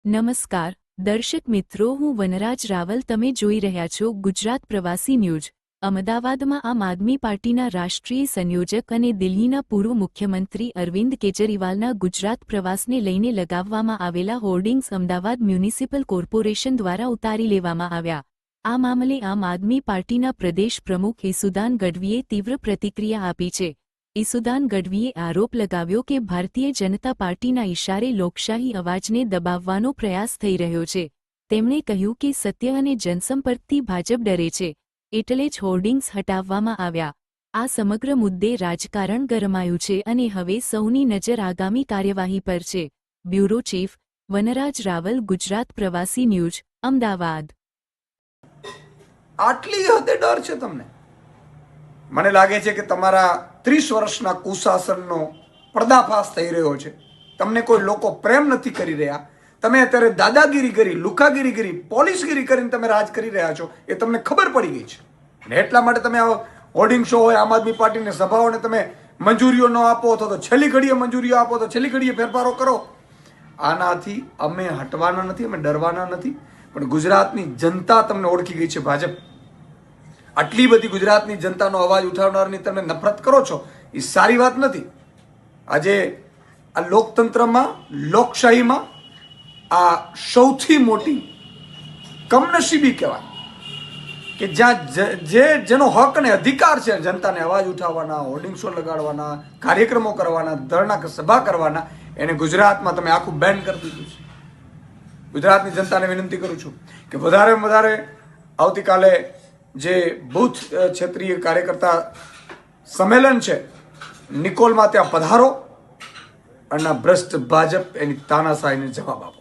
નમસ્કાર દર્શક મિત્રો, હું વનરાજ રાવલ. તમે જોઈ રહ્યા છો ગુજરાત પ્રવાસી ન્યૂઝ. અમદાવાદમાં આમ આદમી પાર્ટીના રાષ્ટ્રીય સંયોજક અને દિલ્હીના પૂર્વ મુખ્યમંત્રી અરવિંદ કેજરીવાલના ગુજરાત પ્રવાસને લઈને લગાવવામાં આવેલા હોર્ડિંગ્સ અમદાવાદ મ્યુનિસિપલ કોર્પોરેશન દ્વારા ઉતારી લેવામાં આવ્યા. આ મામલે આમ આદમી પાર્ટીના પ્રદેશ પ્રમુખ ઈસુદાન ગઢવીએ તીવ્ર પ્રતિક્રિયા આપી છે. ઈસુદાન ગઢવીએ આરોપ લગાવ્યો કે ભારતીય જનતા પાર્ટીના ઇશારે લોકશાહી અવાજને દબાવવાનો પ્રયાસ થઈ રહ્યો છે. તેમણે કહ્યું કે સત્ય અને જનસંપર્કથી ભાજપ ડરે છે, એટલે જ હોર્ડિંગ્સ હટાવવામાં આવ્યા. આ સમગ્ર મુદ્દે રાજકારણ ગરમાયું છે અને હવે સૌની નજર આગામી કાર્યવાહી પર છે. બ્યુરો ચીફ વનરાજ રાવલ, ગુજરાત પ્રવાસી ન્યૂઝ, અમદાવાદ. આટલી હદે ડર છે તમને? મને લાગે છે કે તમારા 30 વર્ષના કુશાસનનો પર્દાફાશ થઈ રહ્યો છે. તમને કોઈ લોકો પ્રેમ નથી કરી રહ્યા. તમે અત્યારે દાદાગીરી કરી, લુકાગીરી કરી, પોલીસગીરી કરીને તમે રાજ કરી રહ્યા છો, એ તમને ખબર પડી ગઈ છે. અને એટલા માટે તમે હોર્ડિંગ શો હોય, આમ આદમી પાર્ટીની સભાઓને તમે મંજૂરીઓ ન આપો અથવા તો છેલ્લી ઘડીએ મંજૂરીઓ આપો તો છેલ્લી ઘડીએ ફેરફારો કરો. આનાથી અમે હટવાના નથી, અમે ડરવાના નથી. પણ ગુજરાતની જનતા તમને ઓળખી ગઈ છે. ભાજપ આટલી બધી ગુજરાતની જનતાનો અવાજ ઉઠાવનારની તમે નફરત કરો છો, એ સારી વાત નથી. આજે આ લોકતંત્રમાં, લોકશાહીમાં આ સૌથી મોટી કમનસીબી કહેવાય કે જ્યાં જેનો હક અને અધિકાર છે જનતાને અવાજ ઉઠાવવાના, હોર્ડિંગ શો લગાડવાના, કાર્યક્રમો કરવાના, ધરણા સભા કરવાના, એને ગુજરાતમાં તમે આખું બેન કરી દીધું છે. ગુજરાતની જનતાને વિનંતી કરું છું કે વધારેમાં વધારે આવતીકાલે જે બુથ ક્ષેત્રીય કાર્યકર્તા સંમેલન છે નિકોલમાં, ત્યાં પધારો અને ભ્રષ્ટ ભાજપ એની તાનાશાહીને જવાબ આપો.